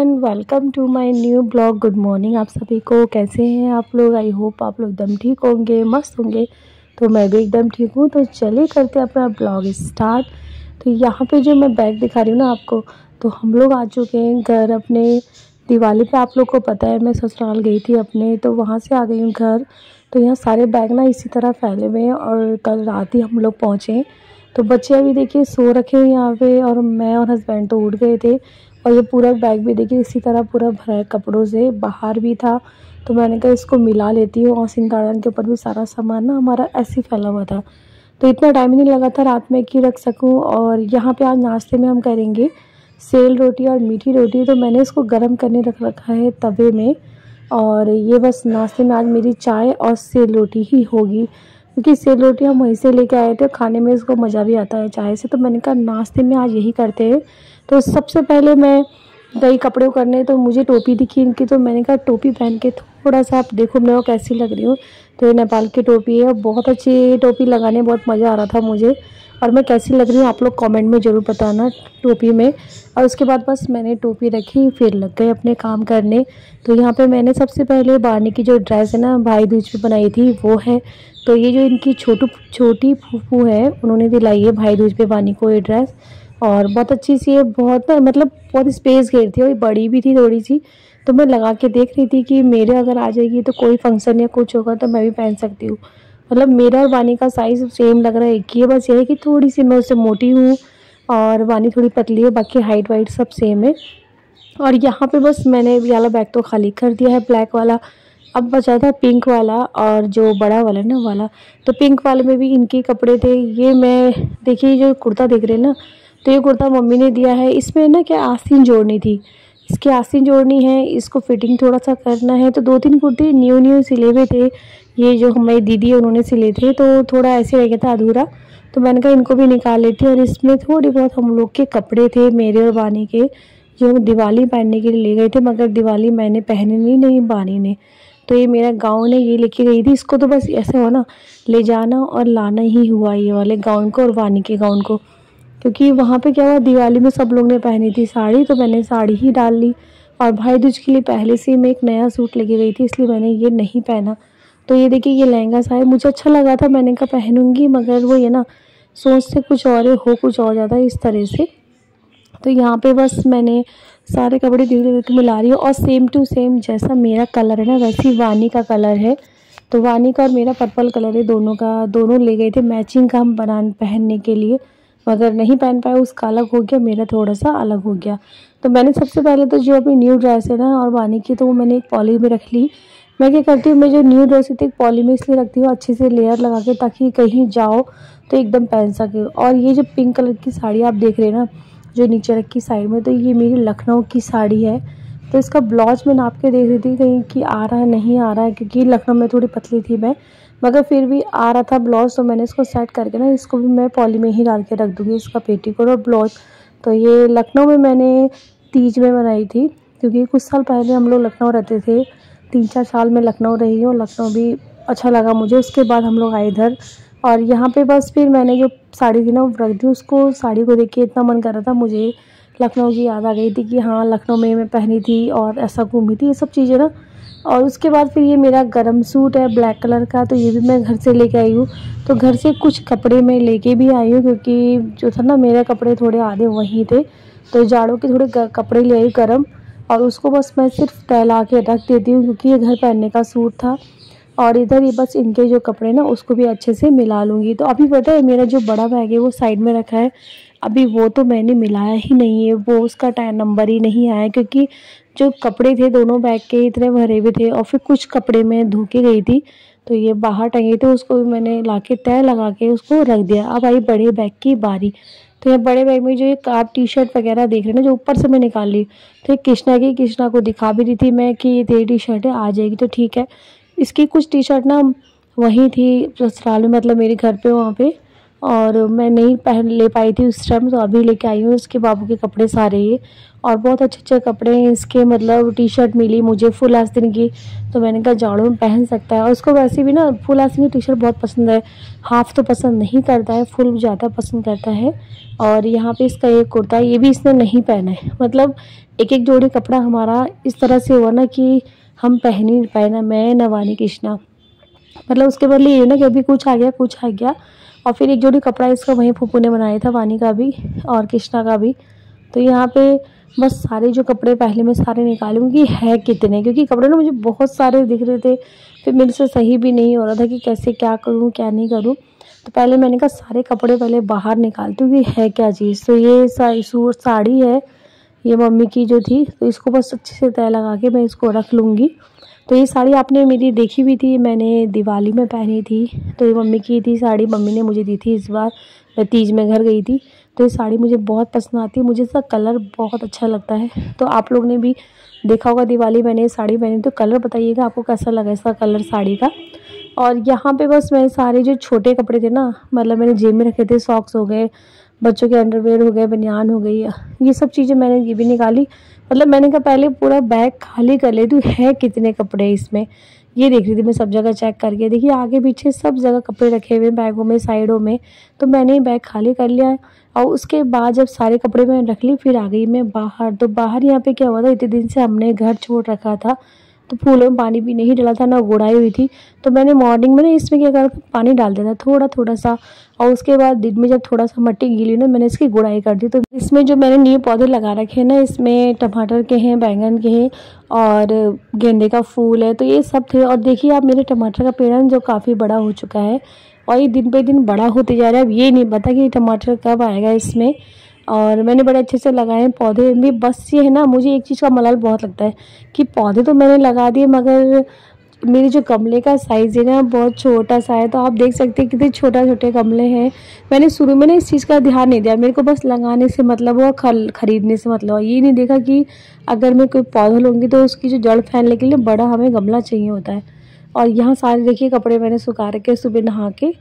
Everyone, welcome to my new blog. Good morning आप सभी को। कैसे हैं आप लोग? आई होप आप लोग एकदम ठीक होंगे, मस्त होंगे। तो मैं भी एकदम ठीक हूँ। तो चलिए करते हैं अपना ब्लॉग स्टार्ट। तो यहाँ पे जो मैं बैग दिखा रही हूँ ना आपको, तो हम लोग आ चुके हैं घर अपने। दिवाली पे आप लोग को पता है मैं ससुराल गई थी अपने, तो वहाँ से आ गई हूँ घर। तो यहाँ सारे बैग ना इसी तरह फैले हुए हैं और कल रात ही हम लोग पहुँचे। तो बच्चे अभी देखिए सो रखे हैं यहाँ पे, और मैं और हस्बैंड तो उठ गए थे। और ये पूरा बैग भी देखिए इसी तरह पूरा भरा है कपड़ों से, बाहर भी था। तो मैंने कहा इसको मिला लेती हूँ, और सिंह गार्डन के ऊपर भी सारा सामान ना हमारा ऐसे ही फैला हुआ था। तो इतना टाइम ही नहीं लगा था रात में कि रख सकूँ। और यहाँ पे आज नाश्ते में हम करेंगे सेल रोटी और मीठी रोटी। तो मैंने इसको गर्म करने रख रखा है तवे में। और ये बस नाश्ते में आज मेरी चाय और सेल रोटी ही होगी, क्योंकि सेल रोटी हम वहीं से लेके आए थे। खाने में इसको मज़ा भी आता है चाय से, तो मैंने कहा नाश्ते में आज यही करते हैं। तो सबसे पहले मैं गई कपड़े करने, तो मुझे टोपी दिखी इनकी। तो मैंने कहा टोपी पहन के थोड़ा सा आप देखो मैं वो कैसी लग रही हूँ। तो ये नेपाल की टोपी है, बहुत अच्छी टोपी लगाने, बहुत मज़ा आ रहा था मुझे। और मैं कैसी लग रही हूँ आप लोग कमेंट में ज़रूर बताना टोपी में। और उसके बाद बस मैंने टोपी रखी, फिर लग गए अपने काम करने। तो यहाँ पे मैंने सबसे पहले बानी की जो ड्रेस है ना भाई दूज पे बनाई थी वो है। तो ये जो इनकी छोटी फूफू है, उन्होंने दिलाई है भाई दूज पे बानी को ये ड्रेस। और बहुत अच्छी सी है, बहुत मतलब बहुत स्पेस घेर थी, और बड़ी भी थी थोड़ी सी। तो मैं लगा के देख रही थी कि मेरे अगर आ जाएगी तो कोई फंक्शन या कुछ होगा तो मैं भी पहन सकती हूँ। मतलब मेरा और वानी का साइज़ सेम लग रहा है, एक ही है, बस ये है कि थोड़ी सी मैं उससे मोटी हूँ और वानी थोड़ी पतली है, बाकी हाइट वाइट सब सेम है। और यहाँ पे बस मैंने ये वाला बैग तो खाली कर दिया है, ब्लैक वाला। अब बचा था पिंक वाला, और जो बड़ा वाला ना वाला। तो पिंक वाले में भी इनके कपड़े थे। ये मैं देखिए जो कुर्ता देख रहे हैं ना, तो ये कुर्ता मम्मी ने दिया है। इसमें ना क्या आस्तीन जोड़नी थी, इसकी आस्तीन जोड़नी है, इसको फिटिंग थोड़ा सा करना है। तो 2-3 कुर्ते न्यू सिले हुए थे, ये जो हमारी दीदी है उन्होंने सिले थे, तो थोड़ा ऐसे रह गया था अधूरा। तो मैंने कहा इनको भी निकाल लेती हूँ। और इसमें थोड़ी बहुत हम लोग के कपड़े थे मेरे और बानी के, जो हम दिवाली पहनने के लिए ले गए थे, मगर दिवाली मैंने पहनी नहीं बानी ने। तो ये मेरा गाउन है, ये लेके गई थी। इसको तो बस ऐसे हो ना ले जाना और लाना ही हुआ, ये वाले गाउन को और वानी के गाउन को। क्योंकि वहाँ पे क्या हुआ, दिवाली में सब लोग ने पहनी थी साड़ी, तो मैंने साड़ी ही डाल ली। और भाई दूज के लिए पहले से ही मैं एक नया सूट लेके गई थी, इसलिए मैंने ये नहीं पहना। तो ये देखिए ये लहंगा सा है, मुझे अच्छा लगा था, मैंने कहा पहनूंगी, मगर वो ये ना सोच से कुछ और है, हो कुछ और जाता है इस तरह से। तो यहाँ पे बस मैंने सारे कपड़े धीरे धीरे मिला रही हूँ, और सेम टू सेम जैसा मेरा कलर है ना वैसे ही वानी का कलर है। तो वानी का और मेरा पर्पल कलर है, दोनों का। दोनों ले गए थे मैचिंग का हम पहनने के लिए, मगर नहीं पहन पाए, उसका अलग हो गया, मेरा थोड़ा सा अलग हो गया। तो मैंने सबसे पहले तो जो अपनी न्यू ड्रेस है ना और वानी की, तो वो मैंने एक पॉली में रख ली। मैं क्या करती हूँ, मैं जो न्यू ड्रेस थी एक पॉली में इसलिए रखती हूँ अच्छे से लेयर लगा के, ताकि कहीं जाओ तो एकदम पहन सके। और ये जो पिंक कलर की साड़ी आप देख रहे हैं ना जो नीचे रखी साइड में, तो ये मेरी लखनऊ की साड़ी है। तो इसका ब्लाउज मैं नाप के देख रही थी कहीं कि आ रहा है नहीं आ रहा है, क्योंकि लखनऊ में थोड़ी पतली थी मैं, मगर फिर भी आ रहा था ब्लाउज। तो मैंने इसको सेट करके ना इसको भी मैं पॉली में ही डाल के रख दूँगी, इसका पेटीकोट और ब्लाउज। तो ये लखनऊ में मैंने तीज में बनाई थी, क्योंकि कुछ साल पहले हम लोग लखनऊ रहते थे। 3-4 साल में लखनऊ रही हूँ, लखनऊ भी अच्छा लगा मुझे। उसके बाद हम लोग आए इधर, और यहाँ पे बस फिर मैंने जो साड़ी थी ना वो रख दी। उसको साड़ी को देख के इतना मन कर रहा था, मुझे लखनऊ की याद आ गई थी कि हाँ लखनऊ में मैं पहनी थी और ऐसा घूमी थी, ये सब चीज़ें ना। और उसके बाद फिर ये मेरा गरम सूट है ब्लैक कलर का, तो ये भी मैं घर से लेके आई हूँ। तो घर से कुछ कपड़े मैं लेके भी आई हूँ, क्योंकि जो था ना मेरे कपड़े थोड़े आधे वहीं थे। तो जाड़ों के थोड़े कपड़े ले आई गर्म, और उसको बस मैं सिर्फ फैला के रख देती हूँ, क्योंकि ये घर पहनने का सूट था। और इधर ही बस इनके जो कपड़े ना उसको भी अच्छे से मिला लूँगी। तो अभी पता है मेरा जो बड़ा बैग है वो साइड में रखा है, अभी वो तो मैंने मिलाया ही नहीं है, वो उसका टाइम नंबर ही नहीं आया, क्योंकि जो कपड़े थे दोनों बैग के इतने भरे हुए थे। और फिर कुछ कपड़े मैं धो के गई थी, तो ये बाहर टंगे थे, उसको भी मैंने ला के तय लगा के उसको रख दिया। अब आई बड़े बैग की बारी। तो ये बड़े बैग में जो ये आप टी-शर्ट वगैरह देख रहे हैं ना जो ऊपर से मैं निकाल ली, तो ये कृष्णा को दिखा भी रही थी मैं कि ये तेरी टी-शर्ट है, आ जाएगी तो ठीक है। इसकी कुछ टी-शर्ट ना वहीं थी ससुराल में, मतलब मेरे घर पे वहाँ पे। और मैं नहीं पहन ले पाई थी उस टाइम, तो अभी लेके आई हूँ इसके बाबू के कपड़े सारे ये। और बहुत अच्छे अच्छे कपड़े हैं इसके, मतलब टी शर्ट मिली मुझे फुल आस्तीन की, तो मैंने कहा जाड़ों में पहन सकता है। और उसको वैसे भी ना फुल आस्तीन की टी शर्ट बहुत पसंद है, हाफ तो पसंद नहीं करता है, फुल ज़्यादा पसंद करता है। और यहाँ पे इसका एक कुर्ता, ये भी इसने नहीं पहना है। मतलब एक एक जोड़ी कपड़ा हमारा इस तरह से हुआ ना कि हम पहन ही नहीं पाए, ना मैं ना वानी कृष्णा। मतलब उसके बदले ये ना कि अभी कुछ आ गया कुछ आ गया। और फिर एक जोड़ी कपड़ा इसका वहीं फूफू ने बनाया था, वानी का भी और कृष्णा का भी। तो यहाँ पे बस सारे जो कपड़े पहले मैं सारे निकालूंगी है कितने, क्योंकि कपड़े ना मुझे बहुत सारे दिख रहे थे, फिर मेरे से सही भी नहीं हो रहा था कि कैसे क्या करूँ क्या नहीं करूँ। तो पहले मैंने कहा सारे कपड़े पहले बाहर निकालती हूँ कि है क्या चीज़। तो ये सूट साड़ी है, ये मम्मी की जो थी, तो इसको बस अच्छे से तय लगा के मैं इसको रख लूँगी। तो ये साड़ी आपने मेरी देखी भी थी, मैंने दिवाली में पहनी थी। तो ये मम्मी की थी साड़ी, मम्मी ने मुझे दी थी इस बार, मैं तीज में घर गई थी। तो ये साड़ी मुझे बहुत पसंद आती है, मुझे इसका कलर बहुत अच्छा लगता है। तो आप लोग ने भी देखा होगा दिवाली मैंने ये साड़ी पहनी, तो कलर बताइएगा आपको कैसा लगा इसका कलर साड़ी का। और यहाँ पे बस मैं सारे जो छोटे कपड़े थे ना, मतलब मैंने जेब में रखे थे, सॉक्स हो गए, बच्चों के अंडरवेयर हो गए, बनियान हो गई, ये सब चीज़ें मैंने ये भी निकाली। मतलब मैंने कहा पहले पूरा बैग खाली कर लेती हूँ, है कितने कपड़े इसमें। ये देख रही थी मैं सब जगह चेक करके, देखिए आगे पीछे सब जगह कपड़े रखे हुए बैगों में साइडों में। तो मैंने बैग खाली कर लिया। और उसके बाद जब सारे कपड़े मैंने रख ली, फिर आ गई मैं बाहर। तो बाहर यहाँ पे क्या हुआ था, इतने दिन से हमने घर छोड़ रखा था, तो फूलों में पानी भी नहीं डाला था, ना गुड़ाई हुई थी। तो मैंने मॉर्निंग में ना इसमें क्या करा था, पानी डाल दिया था थोड़ा थोड़ा सा। और उसके बाद दिन में जब थोड़ा सा मिट्टी गीली ना, मैंने इसकी गुड़ाई कर दी। तो इसमें जो मैंने न्यू पौधे लगा रखे हैं ना, इसमें टमाटर के हैं, बैंगन के हैं और गेंदे का फूल है, तो ये सब थे। और देखिए आप मेरे टमाटर का पेड़ है जो काफ़ी बड़ा हो चुका है, और ये दिन पे दिन बड़ा होते जा रहा है। अब ये नहीं पता कि टमाटर कब आएगा इसमें। और मैंने बड़े अच्छे से लगाए हैं पौधे भी। बस ये है ना, मुझे एक चीज़ का मलाल बहुत लगता है कि पौधे तो मैंने लगा दिए, मगर मेरे जो गमले का साइज़ है ना बहुत छोटा सा है। तो आप देख सकते हैं कितने छोटे छोटे गमले हैं। मैंने शुरू में ना इस चीज़ का ध्यान नहीं दिया, मेरे को बस लगाने से मतलब और खरीदने से मतलब, ये नहीं देखा कि अगर मैं कोई पौधा लूँगी तो उसकी जो जड़ फैलने के लिए बड़ा हमें गमला चाहिए होता है। और यहाँ सारे देखिए कपड़े मैंने सुखा रखे सुबह नहा के।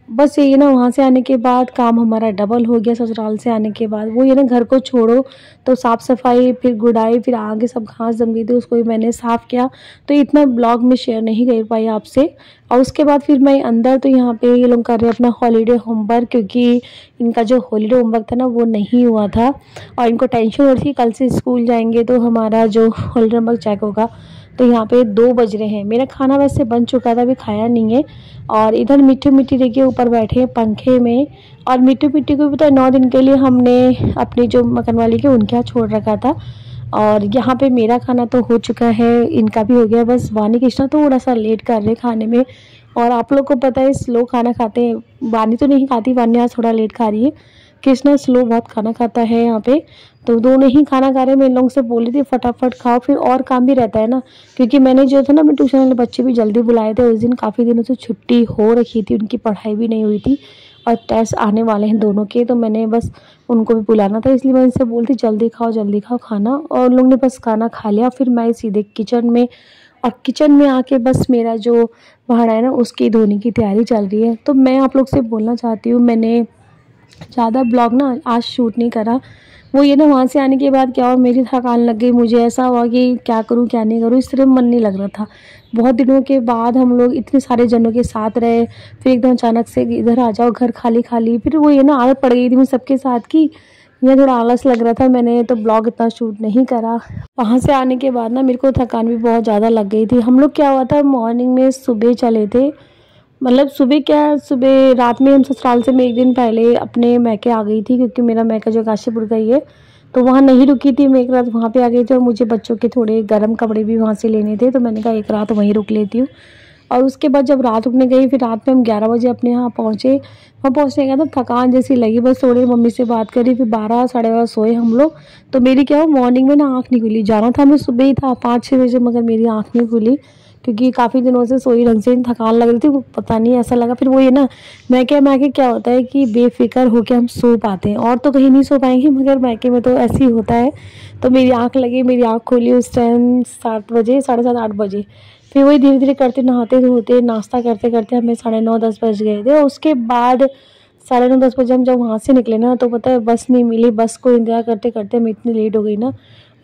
बस यही ना, वहाँ से आने के बाद काम हमारा डबल हो गया। ससुराल से आने के बाद वो ये ना, घर को छोड़ो तो साफ़ सफाई, फिर गुड़ाई, फिर आगे सब घास जम गई थी उसको भी मैंने साफ़ किया। तो इतना ब्लॉग में शेयर नहीं कर पाई आपसे। और उसके बाद फिर मैं अंदर, तो यहाँ पे ये लोग कर रहे हैं अपना हॉलीडे होमवर्क, क्योंकि इनका जो हॉलीडे होमवर्क था ना वो नहीं हुआ था। और इनको टेंशन हो रही थी कल से स्कूल जाएंगे तो हमारा जो हॉलीडे होमवर्क चेक होगा। तो यहाँ पे 2 बज रहे हैं, मेरा खाना वैसे बन चुका था, अभी खाया नहीं है। और इधर मिट्टी मिट्टी देखिए ऊपर बैठे हैं पंखे में। और मिट्टी मिट्टी को भी पता है 9 दिन के लिए हमने अपनी जो मकान वाली के उनके यहाँ छोड़ रखा था। और यहाँ पे मेरा खाना तो हो चुका है, इनका भी हो गया। बस वानी कृष्णा थोड़ा सा लेट कर रहे खाने में। और आप लोग को पता है स्लो खाना खाते हैं, वानी तो नहीं खाती, वानी आज थोड़ा लेट खा रही है, कृष्णा स्लो बहुत खाना खाता है यहाँ पे। तो दोनों ही खाना खा रहे हैं। मैं इन लोगों से बोली थी फटाफट खाओ, फिर और काम भी रहता है ना, क्योंकि मैंने जो था ना अपने ट्यूशन वाले बच्चे भी जल्दी बुलाए थे उस दिन। काफ़ी दिनों से छुट्टी हो रखी थी, उनकी पढ़ाई भी नहीं हुई थी और टेस्ट आने वाले हैं दोनों के, तो मैंने बस उनको भी बुलाना था, इसलिए मैं इनसे बोलती जल्दी खाओ खाना। और उन लोगों ने बस खाना खा लिया। फिर मैं सीधे किचन में, और किचन में आके बस मेरा जो भाड़ा है ना उसकी धोने की तैयारी चल रही है। तो मैं आप लोग से बोलना चाहती हूँ, मैंने ज़्यादा ब्लॉग ना आज शूट नहीं करा। वो ये ना, वहाँ से आने के बाद क्या हुआ, मेरी थकान लग गई, मुझे ऐसा हुआ कि क्या करूँ क्या नहीं करूँ, इस तरह मन नहीं लग रहा था। बहुत दिनों के बाद हम लोग इतने सारे जनों के साथ रहे, फिर एकदम अचानक से इधर आ जाओ घर खाली खाली, फिर वो ये ना आदत पड़ गई थी मुझे सबके साथ की, ये थोड़ा आलस लग रहा था, मैंने तो ब्लॉग इतना शूट नहीं करा। वहाँ से आने के बाद ना मेरे को थकान भी बहुत ज़्यादा लग गई थी। हम लोग क्या हुआ था, मॉर्निंग में सुबह चले थे, मतलब सुबह क्या, सुबह रात में हम ससुराल से मैं एक दिन पहले अपने मैके आ गई थी, क्योंकि मेरा मैके जो काशीपुर का ही है, तो वहाँ नहीं रुकी थी मैं, एक रात वहाँ पे आ गई थी। और मुझे बच्चों के थोड़े गर्म कपड़े भी वहाँ से लेने थे, तो मैंने कहा एक रात वहीं रुक लेती हूँ। और उसके बाद जब रात रुकने गई, फिर रात में हम 11 बजे अपने यहाँ पहुँचे। वहाँ पहुँचने के बाद थकान जैसी लगी, बस थोड़ी मम्मी से बात करी, फिर 12 साढ़े 12 सोए हम लोग। तो मेरी क्या हो, मॉर्निंग में ना आँख नहीं खुली, जाना था हमें सुबह ही था 5-6 बजे, मगर मेरी आँख नहीं खुली, क्योंकि काफ़ी दिनों से सोई ढंग से, थकान लग रही थी, वो पता नहीं ऐसा लगा। फिर वो ये ना, मैके क्या होता है कि बेफिक्र होकर हम सो पाते हैं, और तो कहीं नहीं सो पाएंगे, मगर मैके में तो ऐसे ही होता है। तो मेरी आँख लगी, मेरी आँख खोली उस टाइम 7 बजे, 7:30-8 बजे। फिर वही धीरे धीरे करते, नहाते धोते नाश्ता करते करते हमें 9:30-10 बज गए थे। और उसके बाद 9:30 बजे हम जब वहाँ से निकले ना, तो पता है बस नहीं मिली। बस को इंतज़ार करते करते मैं इतनी लेट हो गई ना,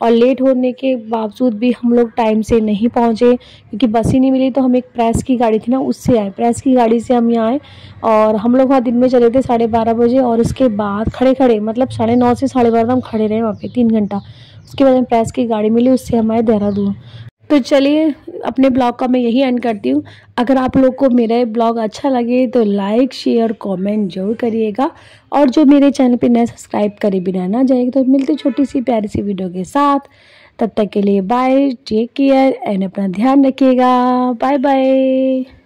और लेट होने के बावजूद भी हम लोग टाइम से नहीं पहुँचे, क्योंकि बस ही नहीं मिली। तो हम एक प्रेस की गाड़ी थी ना, उससे आए, प्रेस की गाड़ी से हम यहाँ आए। और हम लोग वहाँ दिन में चले थे 12:30 बजे, और उसके बाद खड़े खड़े मतलब 9:30 से 12:30 हम खड़े रहे वहाँ पे 3 घंटा। उसके बाद हमें प्रेस की गाड़ी मिली, उससे हम आए देहरादून। तो चलिए अपने ब्लॉग का मैं यही एंड करती हूँ। अगर आप लोग को मेरा ब्लॉग अच्छा लगे तो लाइक शेयर कमेंट जरूर करिएगा, और जो मेरे चैनल पे नए सब्सक्राइब करे बिना ना जाएगा। तो मिलते छोटी सी प्यारी सी वीडियो के साथ, तब तक के लिए बाय, टेक केयर एंड अपना ध्यान रखिएगा। Bye bye.